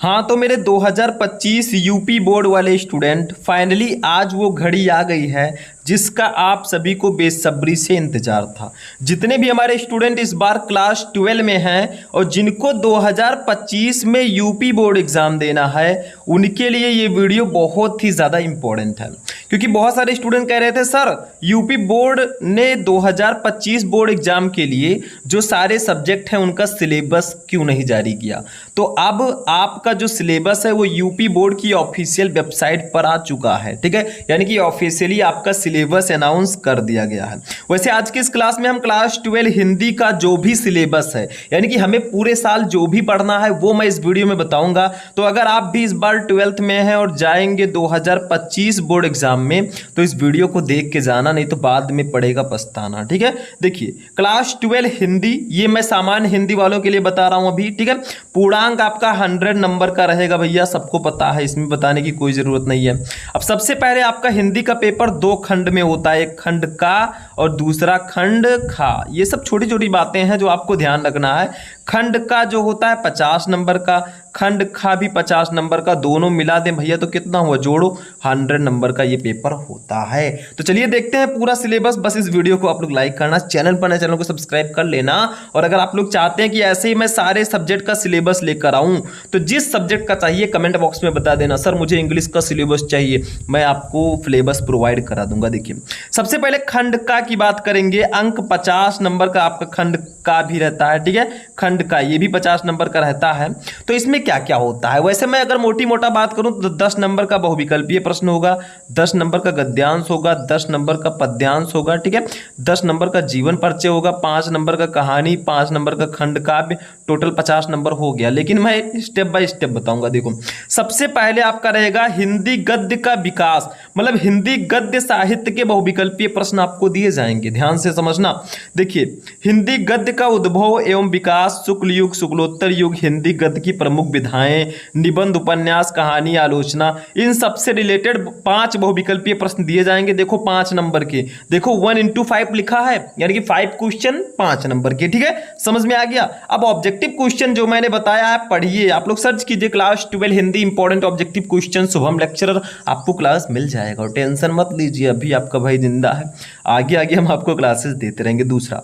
हाँ तो मेरे 2025 यूपी बोर्ड वाले स्टूडेंट, फाइनली आज वो घड़ी आ गई है जिसका आप सभी को बेसब्री से इंतजार था। जितने भी हमारे स्टूडेंट इस बार क्लास 12 में हैं और जिनको 2025 में यूपी बोर्ड एग्ज़ाम देना है, उनके लिए ये वीडियो बहुत ही ज़्यादा इम्पोर्टेंट है। क्योंकि बहुत सारे स्टूडेंट कह रहे थे सर यूपी बोर्ड ने 2025 बोर्ड एग्ज़ाम के लिए जो सारे सब्जेक्ट हैं उनका सिलेबस क्यों नहीं जारी किया। तो अब आपका जो सिलेबस है वो यूपी बोर्ड की ऑफिशियल वेबसाइट पर आ चुका है, ठीक है। यानी कि ऑफिशियली आपका सिलेबस अनाउंस कर दिया गया है। वैसे आज की इस क्लास में हम क्लास 12 हिंदी का जो भी सिलेबस है, यानी कि हमें पूरे साल जो भी पढ़ना है वो मैं इस वीडियो में बताऊंगा। तो अगर आप भी इस बार 12th में हैं और जाएंगे 2025 बोर्ड एग्जाम में, तो इस वीडियो को देख के जाना, नहीं तो बाद में पड़ेगा पछताना, ठीक है। देखिए क्लास 12 हिंदी, ये मैं सामान्य हिंदी वालों के लिए बता रहा हूं अभी, ठीक है। पूर्णांक आपका 100 नंबर का रहेगा भैया, सबको पता है, इसमें बताने की कोई जरूरत नहीं है। अब सबसे पहले आपका हिंदी का पेपर 2 खंड में होता है, एक खंड का और दूसरा खंड खा। ये सब छोटी छोटी बातें हैं जो आपको ध्यान रखना है। खंड का जो होता है 50 नंबर का, खंड खा भी 50 नंबर का, दोनों मिला दें भैया तो कितना हुआ, जोड़ो 100 नंबर का ये पेपर होता है। तो चलिए देखते हैं पूरा सिलेबस। बस इस वीडियो को आप लोग लाइक करना, चैनल पर नए चैनल को सब्सक्राइब कर लेना। और अगर आप लोग चाहते हैं कि ऐसे ही मैं सारे सब्जेक्ट का सिलेबस लेकर आऊं, तो जिस सब्जेक्ट का चाहिए कमेंट बॉक्स में बता देना, सर मुझे इंग्लिश का सिलेबस चाहिए, मैं आपको सिलेबस प्रोवाइड करा दूंगा। देखिए सबसे पहले खंड का की बात करेंगे। अंक 50 नंबर का आपका खंड का भी रहता है, ठीक है। खंड का ये भी 50 नंबर का रहता है। तो इसमें क्या क्या होता है, वैसे मैं अगर मोटी मोटा बात करूं तो 10 नंबर का बहुविकल्पीय प्रश्न होगा, 10 नंबर का गद्यांश होगा, 10 नंबर का पद्यांश होगा, ठीक है। 10 नंबर का जीवन परिचय होगा, 5 नंबर का कहानी, 5 नंबर का खंड काव्य, टोटल 50 नंबर हो गया। लेकिन मैं स्टेप बाय स्टेप बताऊंगा। देखो सबसे पहले आपका रहेगा हिंदी गद्य का विकास, मतलब हिंदी गद्य साहित्य के बहुविकल्पीय प्रश्न आपको दिए जाएंगे, ध्यान से समझना। देखिए हिंदी गद्य का उद्भव एवं विकास, शुक्ल युग, शुक्लोत्तर युग, हिंदी गद्य की प्रमुख विधाएं, निबंध, उपन्यास, कहानी, आलोचना, इन सबसे रिलेटेड 5 बहुविकल्पीय प्रश्न दिए जाएंगे। देखो 5 नंबर के, देखो 1 into 5 लिखा है, यानी कि 5 क्वेश्चन 5 नंबर के, ठीक है। समझ में आ गया। अब ऑब्जेक्टिव क्वेश्चन जो मैंने बताया है पढ़िए, आप लोग सर्च कीजिए class 12 Hindi important objective question, Shubham lecturer, आपको क्लास मिल जाएगा और टेंशन मत लीजिए, अभी आपका भाई जिंदा है, आगे आगे हम आपको क्लासेस देते रहेंगे। दूसरा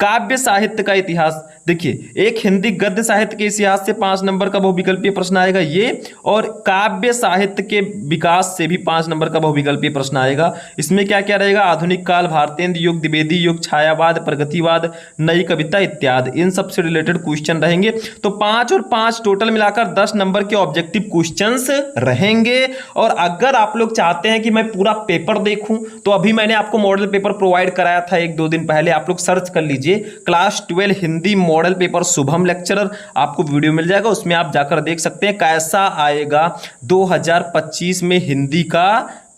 काव्य साहित्य का इतिहास। देखिए एक हिंदी गद्य साहित्य के इतिहास से 5 नंबर का बहुविकल्पीय प्रश्न आएगा ये, और काव्य साहित्य के विकास से भी 5 नंबर का बहुविकल्पीय प्रश्न आएगा। इसमें क्या क्या रहेगा, आधुनिक काल, भारतेंद्र युग, द्विवेदी युग, छायावाद, प्रगतिवाद, नई कविता इत्यादि, इन सब से रिलेटेड क्वेश्चन रहेंगे। तो 5 और 5 टोटल मिलाकर 10 नंबर के ऑब्जेक्टिव क्वेश्चंस रहेंगे। और अगर आप लोग चाहते हैं कि मैं पूरा पेपर देखूं, तो अभी मैंने आपको मॉडल पेपर प्रोवाइड कराया था 1-2 दिन पहले, आप लोग सर्च कर लीजिए class 12 Hindi model paper Shubham lecturer, आपको वीडियो मिल जाएगा, उसमें आप जाकर देख सकते हैं कैसा आएगा 2025 में हिंदी का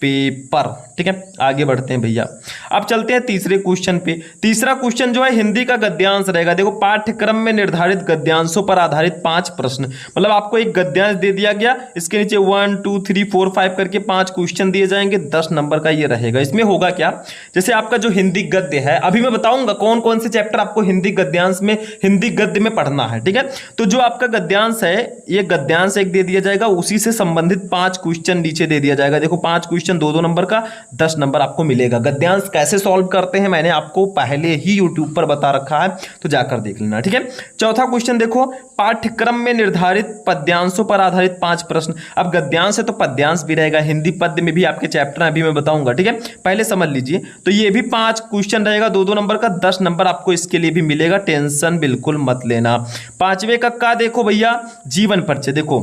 पेपर, ठीक है। आगे बढ़ते हैं भैया, अब चलते हैं तीसरे क्वेश्चन पे। तीसरा क्वेश्चन जो है हिंदी का गद्यांश रहेगा। देखो पाठ्यक्रम में निर्धारित गद्यांशों पर आधारित 5 प्रश्न, मतलब आपको एक गद्यांश दे दिया गया, इसके नीचे 1 2 3 4 5 करके 5 क्वेश्चन दिए जाएंगे, 10 नंबर का ये रहेगा। इसमें होगा क्या, जैसे आपका जो हिंदी गद्य है, अभी मैं बताऊंगा कौन कौन से चैप्टर आपको हिंदी गद्यांश में, हिंदी गद्य में पढ़ना है, ठीक है। तो जो आपका गद्यांश है, ये गद्यांश एक दे दिया जाएगा, उसी से संबंधित 5 क्वेश्चन नीचे दे दिया जाएगा। देखो 5 क्वेश्चन 2-2 नंबर का, 10 नंबर आपको मिलेगा। गद्यांश कैसे सॉल्व करते हैं मैंने आपको पहले ही यूट्यूब पर बता रखा है, तो जाकर देख लेना, ठीक है। चौथा क्वेश्चन देखो, पाठ्यक्रम में निर्धारित पद्यांशों पर आधारित 5 प्रश्न। अब गद्यांश है तो पद्यांश भी रहेगा, हिंदी पद्य में भी आपके चैप्टर अभी मैं बताऊंगा, ठीक है। पहले समझ लीजिए, तो ये भी 5 क्वेश्चन रहेगा 2-2 नंबर का, 10 नंबर आपको इसके लिए भी मिलेगा, टेंशन बिल्कुल मत लेना। 5वें का देखो भैया जीवन परिचय। देखो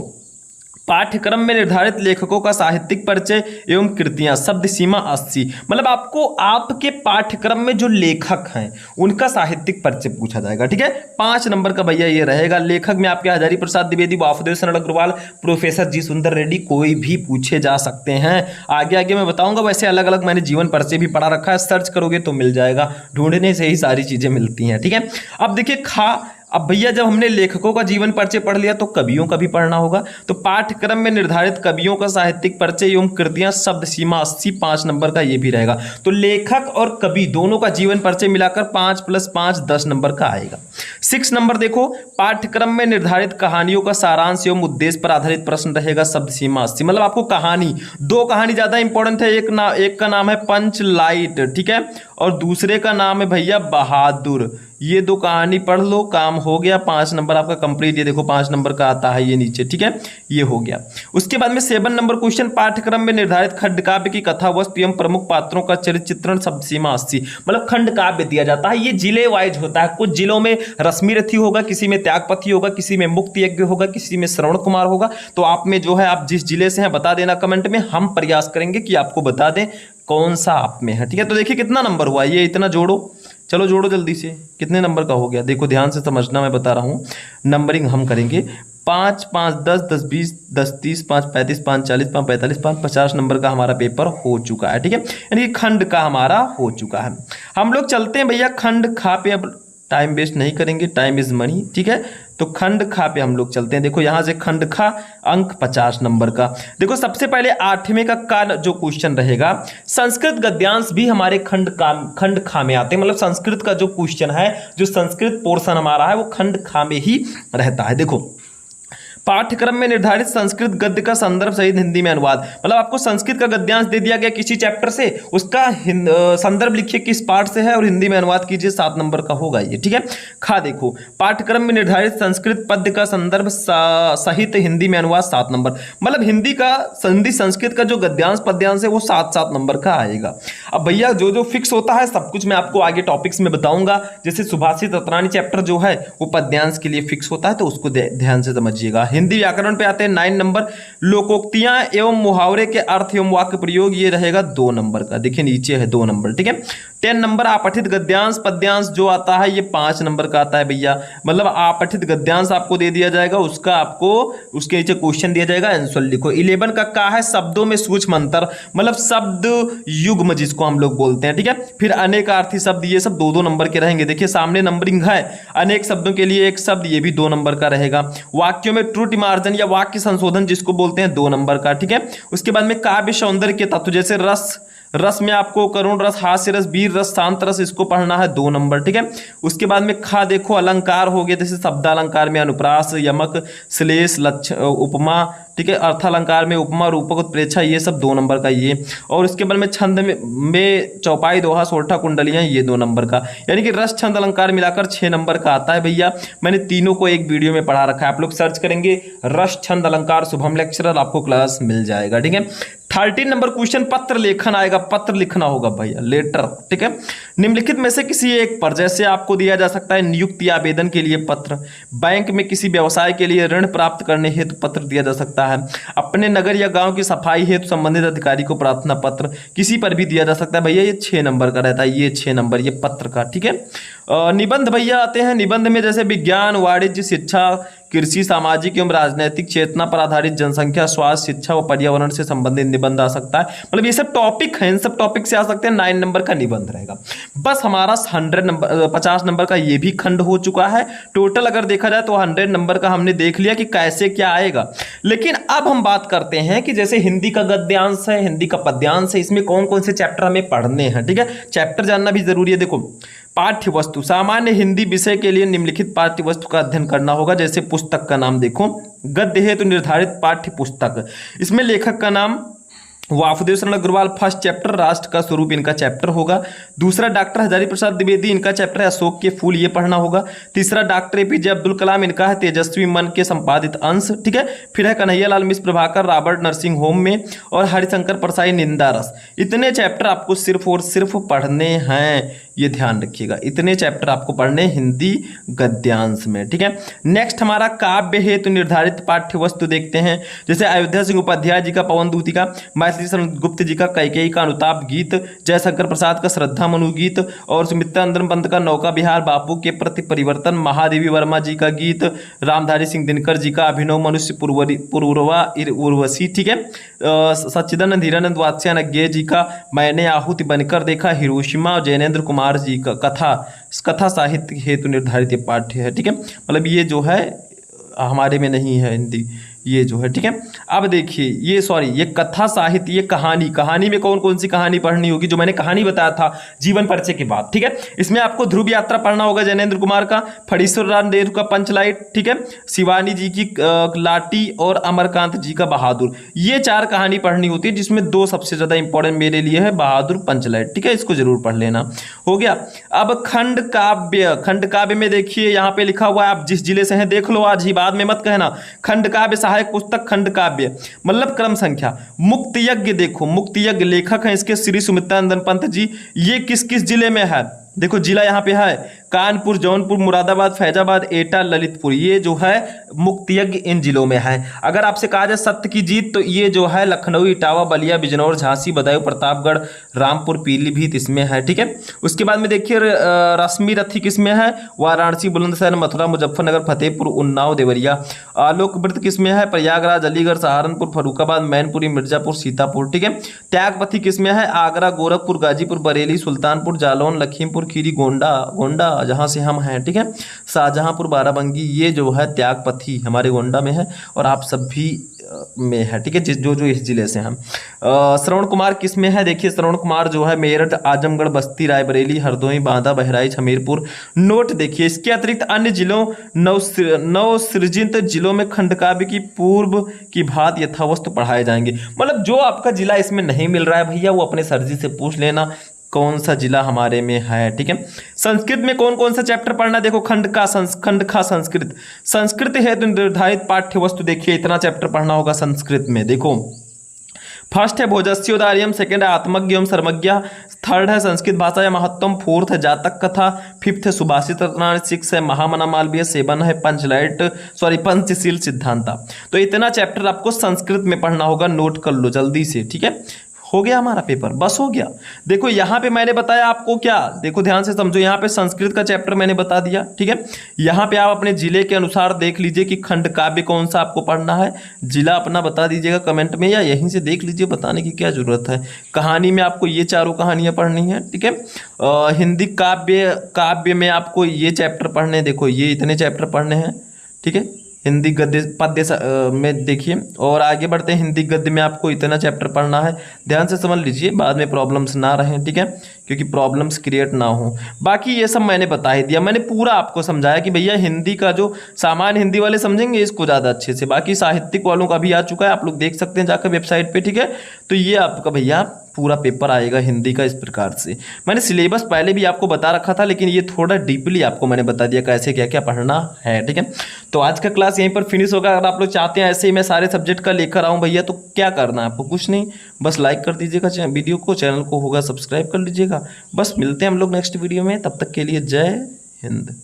पाठ्यक्रम में निर्धारित लेखकों का साहित्यिक परिचय एवं कृतियां, शब्द सीमा 80, मतलब आपको आपके पाठ्यक्रम में जो लेखक हैं उनका साहित्यिक परिचय पूछा जाएगा, ठीक है। 5 नंबर का भैया ये रहेगा। लेखक में आपके हजारी प्रसाद द्विवेदी, वासुदेव शरण अग्रवाल, प्रोफेसर जी सुंदर रेड्डी, कोई भी पूछे जा सकते हैं। आगे आगे मैं बताऊंगा, वैसे अलग अलग मैंने जीवन परिचय भी पढ़ा रखा है, सर्च करोगे तो मिल जाएगा, ढूंढने से ही सारी चीजें मिलती हैं, ठीक है। अब देखिए खा अब भैया जब हमने लेखकों का जीवन परिचय पढ़ लिया तो कवियों का भी पढ़ना होगा। तो पाठ्यक्रम में निर्धारित कवियों का साहित्यिक परिचय एवं कृतियां शब्द सीमा 80 5 नंबर का ये भी रहेगा। तो लेखक और कवि दोनों का जीवन परिचय मिलाकर 5 + 5 10 नंबर का आएगा। 6 नंबर देखो, पाठ्यक्रम में निर्धारित कहानियों का सारांश एवं उद्देश्य पर आधारित प्रश्न रहेगा, शब्द सीमा 80। मतलब आपको कहानी, दो कहानी ज्यादा इंपॉर्टेंट है। एक का नाम है पंच लाइट, ठीक है, और दूसरे का नाम है भैया बहादुर। ये दो कहानी पढ़ लो, काम हो गया। 5 नंबर आपका कंप्लीट। ये देखो 5 नंबर का आता है ये नीचे, ठीक है, ये हो गया। उसके बाद में 7 नंबर क्वेश्चन, पाठ्यक्रम में निर्धारित खंड काव्य की कथा वस्तु एवं प्रमुख पात्रों का चरित्र चित्रण, शब्द सीमा 80। मतलब खंड काव्य दिया जाता है, ये जिले वाइज होता है। कुछ जिलों में रश्मि रथी होगा, किसी में त्यागपति होगा, किसी में मुक्ति यज्ञ होगा, किसी में श्रवण कुमार होगा। तो आप में जो है, आप जिस जिले से हैं बता देना कमेंट में, हम प्रयास करेंगे कि आपको बता दें कौन सा आप में है, ठीक है। तो देखिए कितना नंबर हुआ, ये इतना जोड़ो, चलो जोड़ो जल्दी से, कितने नंबर का हो गया। देखो ध्यान से समझना, मैं बता रहा हूँ, नंबरिंग हम करेंगे। 5 5 10 10 20 10 30 5 35 5 40 5 45 5 50 नंबर का हमारा पेपर हो चुका है, ठीक है, यानी कि खंड का हमारा हो चुका है। हम लोग चलते हैं भैया खंड खा पे, अब टाइम वेस्ट नहीं करेंगे, टाइम इज मनी, ठीक है। तो खंड खा पे हम लोग चलते हैं। देखो यहां से खंड खा अंक 50 नंबर का। देखो सबसे पहले 8वें का जो क्वेश्चन रहेगा, संस्कृत गद्यांश भी हमारे खंड खा में आते हैं। मतलब संस्कृत का जो क्वेश्चन है, जो संस्कृत पोर्शन हमारा है, वो खंड खा में ही रहता है। देखो पाठ्यक्रम में निर्धारित संस्कृत गद्य का संदर्भ सहित हिंदी में अनुवाद। मतलब आपको संस्कृत का गद्यांश दे दिया गया किसी चैप्टर से, उसका संदर्भ लिखिए किस पाठ से है और हिंदी में अनुवाद कीजिए, 7 नंबर का होगा ये, ठीक है। खा देखो, पाठ्यक्रम में निर्धारित संस्कृत पद्य का संदर्भ सहित हिंदी में अनुवाद, 7 नंबर। मतलब हिंदी संस्कृत का जो गद्यांश पद्यांश है वो 7 नंबर का आएगा। अब भैया जो जो फिक्स होता है सब कुछ मैं आपको आगे टॉपिक्स में बताऊंगा। जैसे सुभाषित रत्नानी चैप्टर जो है वो पद्यांश के लिए फिक्स होता है, तो उसको ध्यान से समझिएगा। हिंदी व्याकरण पे आते हैं 9 नंबर। लोकोक्तियां एवं मुहावरे के अर्थ एवं वाक्य प्रयोग, ये रहेगा 2 नंबर का। देखिए नीचे है 2 नंबर, ठीक है। 10 नंबर आपठित गद्यांश पद्यांश जो आता है ये 5 नंबर का आता है भैया। मतलब आपठित गद्यांश आपको दे दिया जाएगा, उसका आपको उसके नीचे क्वेश्चन दिया जाएगा, आंसर लिखो। 11 का है शब्दों में सूक्ष्म अंतर, मतलब शब्द युग्म जिसको हम लोग बोलते हैं, ठीक है। फिर अनेकार्थी शब्द, ये सब 2-2 नंबर के रहेंगे। देखिए सामने नंबरिंग है, अनेक शब्दों के लिए एक शब्द, ये भी 2 नंबर का रहेगा। वाक्यों में त्रुटि मार्जन या वाक्य संशोधन जिसको बोलते हैं, 2 नंबर का, ठीक है। उसके बाद में काव्य सौंदर्य के तत्व, जैसे रस में आपको करुण रस, हास्य रस, वीर रस, शांत रस, इसको पढ़ना है, 2 नंबर, ठीक है। उसके बाद में खा देखो, अलंकार हो गए, जैसे शब्दालंकार में अनुप्रास, यमक, श्लेष, उपमा, ठीक है। अर्थालंकार में उपमा, रूपक, उत्प्रेक्षा, ये सब 2 नंबर का ये। और उसके बाद में छंद में चौपाई, दोहा, सोरठा, कुंडलियां, ये 2 नंबर का। यानी कि रस, छंद, अलंकार मिलाकर 6 नंबर का आता है भैया। मैंने तीनों को एक वीडियो में पढ़ा रखा है, आप लोग सर्च करेंगे रस, छंद, अलंकार, शुभम लेक्चरर, आपको क्लास मिल जाएगा, ठीक है। 13 नंबर क्वेश्चन, पत्र लेखन आएगा, पत्र लिखना होगा भैया, लेटर, ठीक है। निम्नलिखित में से किसी एक पर, जैसे आपको दिया जा सकता है नियुक्ति आवेदन के लिए पत्र, बैंक में किसी व्यवसाय के लिए ऋण प्राप्त करने हेतु पत्र दिया जा सकता है, अपने नगर या गांव की सफाई हेतु संबंधित अधिकारी को प्रार्थना पत्र, किसी पर भी दिया जा सकता है भैया। ये 6 नंबर का रहता है, ये 6 नंबर ये पत्र का, ठीक है। निबंध भैया आते हैं, निबंध में जैसे विज्ञान, वाणिज्य, शिक्षा, कृषि, सामाजिक एवं राजनैतिक चेतना पर आधारित जनसंख्या, स्वास्थ्य, शिक्षा व पर्यावरण से संबंधित निबंध आ सकता है। मतलब ये सब टॉपिक हैं, इन सब टॉपिक से आ सकते हैं। 9 नंबर का निबंध रहेगा। बस हमारा 50 नंबर का ये भी खंड हो चुका है। टोटल अगर देखा जाए तो 100 नंबर का हमने देख लिया कि कैसे क्या आएगा। लेकिन अब हम बात करते हैं कि जैसे हिंदी का गद्यांश है, हिंदी का पद्यांश है, इसमें कौन कौन से चैप्टर हमें पढ़ने हैं, ठीक है। चैप्टर जानना भी जरूरी है। देखो पाठ्य वस्तु, सामान्य हिंदी विषय के लिए निम्नलिखित पाठ्य वस्तु का अध्ययन करना होगा। जैसे पुस्तक का नाम देखो, गद्य हेतु निर्धारित पाठ्य पुस्तक, इसमें लेखक का नाम वासुदेव शरण अग्रवाल, फर्स्ट चैप्टर राष्ट्र का स्वरूप इनका चैप्टर होगा। दूसरा डॉक्टर हजारी प्रसाद द्विवेदी, इनका चैप्टर है अशोक के फूल, ये पढ़ना होगा। तीसरा डॉक्टर एपीजे अब्दुल कलाम, इनका है तेजस्वी मन के संपादित अंश, ठीक है। फिर है कन्हैयालाल मिश्र प्रभाकर, रॉबर्ट नर्सिंग होम में, और हरिशंकर परसाई, निंदा रस। इतने चैप्टर आपको सिर्फ और सिर्फ पढ़ने हैं, ये ध्यान रखिएगा। इतने चैप्टर आपको पढ़ने हिंदी गद्यांश में, ठीक है। नेक्स्ट हमारा काव्य हेतु निर्धारित पाठ्य वस्तु देखते हैं। जैसे अयोध्या सिंह उपाध्याय जी का पवन दूती का, मैथिली शरण गुप्त जी का कैकेयी का अनुताप गीत, जयशंकर प्रसाद का श्रद्धा मनु गीत, और सुमित्रानंदन पंत का नौका विहार, बापू के प्रति परिवर्तन, महादेवी वर्मा जी का गीत, रामधारी सिंह दिनकर जी का अभिनव मनुष्य पूर्वा उर्वशी, ठीक है। सच्चिदानंद हीरानंद वात्स्यायन अज्ञेय जी का मैंने आहुति बनकर देखा, हिरोशिमा, जैनेन्द्र कुमार कुमार जी का कथा साहित्य हेतु निर्धारित ये पाठ्य है। ठीक है, मतलब ये जो है हमारे में नहीं है हिंदी, ये जो है। ठीक है, अब देखिए ये कथा साहित्य, ये कहानी में कौन कौन सी कहानी पढ़नी होगी, जो मैंने कहानी बताया था जीवन परिचय के बाद। ठीक है, इसमें आपको ध्रुव यात्रा पढ़ना होगा जैनेन्द्र कुमार का, फणीश्वर राम नेहरू का पंचलाइट, ठीक है, शिवानी जी की लाटी और अमरकांत जी का बहादुर। ये 4 कहानी पढ़नी होती है, जिसमें 2 सबसे ज्यादा इंपॉर्टेंट मेरे लिए है, बहादुर, पंचलाइट। ठीक है, इसको जरूर पढ़ लेना। हो गया। अब खंड काव्य में देखिए यहाँ पे लिखा हुआ है, आप जिस जिले से हैं देख लो आज ही, बाद में मत कहना। खंड काव्य सहायक पुस्तक खंड काव्य मतलब क्रम संख्या। मुक्त यज्ञ देखो, मुक्त यज्ञ लेखक हैं इसके श्री सुमित्रानंदन पंत जी। ये किस किस जिले में है, देखो जिला यहाँ पे है कानपुर, जौनपुर, मुरादाबाद, फैजाबाद, एटा, ललितपुर। ये जो है मुक्त यज्ञ इन जिलों में है। अगर आपसे कहा जाए सत्य की जीत, तो ये जो है लखनऊ, इटावा, बलिया, बिजनौर, झांसी, बदायूं, प्रतापगढ़, रामपुर, पीलीभीत इसमें है। ठीक है, उसके बाद में देखिए रश्मि रथी किसमें है, वाराणसी, बुलंदशहर, मथुरा, मुजफ्फरनगर, फतेहपुर, उन्नाव, देवरिया। आलोक व्रत किसमें है, प्रयागराज, अलीगढ़, सहारनपुर, फर्रुखाबाद, मैनपुरी, मिर्जापुर, सीतापुर। ठीक है, त्यागपति किसमें है, आगरा, गोरखपुर, गाजीपुर, बरेली, सुल्तानपुर, जालौन, लखीमपुर खीरी, गोंडा जहां से हम हैं। ठीक है, शाहजहांपुर, बाराबंकी, ये जो है त्यागपति हमारे गोंडा में है और आप सभी में है। ठीक है, जो इस जिले से हैं। श्रवण कुमार किस में है, देखिए श्रवण कुमार जो है मेरठ, आजमगढ़, बस्ती, रायबरेली, हरदोई, बांदा, बहराइच, हमीरपुर। नोट देखिए, इसके अतिरिक्त अन्य जिलों नवसृजित जिलों में खंडकाव्य की पूर्व की भांति यथावस्तु पढ़ाए जाएंगे। मतलब जो आपका जिला इसमें नहीं मिल रहा है भैया, वो अपने सर जी से पूछ लेना कौन सा जिला हमारे में है। ठीक है, संस्कृत में कौन कौन सा चैप्टर पढ़ना, देखो खंड का संस्कृत हेतु निर्धारित पाठ्य वस्तु। देखिए इतना चैप्टर पढ़ना होगा संस्कृत में। देखो फर्स्ट है भोजस्योदार्यम, सेकंड है आत्मज्ञ सर्वज्ञ, थर्ड है संस्कृत भाषा या महत्वम, फोर्थ है जातक कथा, फिफ्थ है सुभाषित रत्नावली, सिक्स है महामना मालवीय, सेवन है पंचशील सिद्धांता। तो इतना चैप्टर आपको संस्कृत में पढ़ना होगा, नोट कर लो जल्दी से। ठीक है, हो गया हमारा पेपर, बस हो गया। देखो यहाँ पे मैंने बताया आपको क्या, देखो ध्यान से समझो, यहाँ पे संस्कृत का चैप्टर मैंने बता दिया। ठीक है, यहाँ पे आप अपने जिले के अनुसार देख लीजिए कि खंड काव्य कौन सा आपको पढ़ना है, जिला अपना बता दीजिएगा कमेंट में, या यहीं से देख लीजिए, बताने की क्या जरूरत है। कहानी में आपको ये 4 कहानियां पढ़नी है। ठीक है, हिंदी काव्य में आपको ये चैप्टर पढ़ने, देखो ये इतने चैप्टर पढ़ने हैं। ठीक है, हिंदी गद्य पद्य में देखिए, और आगे बढ़ते हैं। हिंदी गद्य में आपको इतना चैप्टर पढ़ना है, ध्यान से समझ लीजिए, बाद में प्रॉब्लम्स ना रहें। ठीक है, क्योंकि प्रॉब्लम्स क्रिएट ना हो। बाकी ये सब मैंने बता ही दिया, मैंने पूरा आपको समझाया कि भैया हिंदी का जो सामान्य हिंदी वाले समझेंगे इसको ज़्यादा अच्छे से, बाकी साहित्यिक वालों का भी आ चुका है, आप लोग देख सकते हैं जाकर वेबसाइट पे। ठीक है, तो ये आपका भैया पूरा पेपर आएगा हिंदी का इस प्रकार से। मैंने सिलेबस पहले भी आपको बता रखा था, लेकिन ये थोड़ा डीपली आपको मैंने बता दिया कैसे क्या क्या पढ़ना है। ठीक है, तो आज का क्लास यहीं पर फिनिश होगा। अगर आप लोग चाहते हैं ऐसे ही मैं सारे सब्जेक्ट का लेकर आऊँ भैया, तो क्या करना है आपको, कुछ नहीं, बस लाइक कर दीजिएगा वीडियो को, चैनल को होगा सब्सक्राइब कर लीजिएगा। बस मिलते हैं हम लोग नेक्स्ट वीडियो में, तब तक के लिए जय हिंद।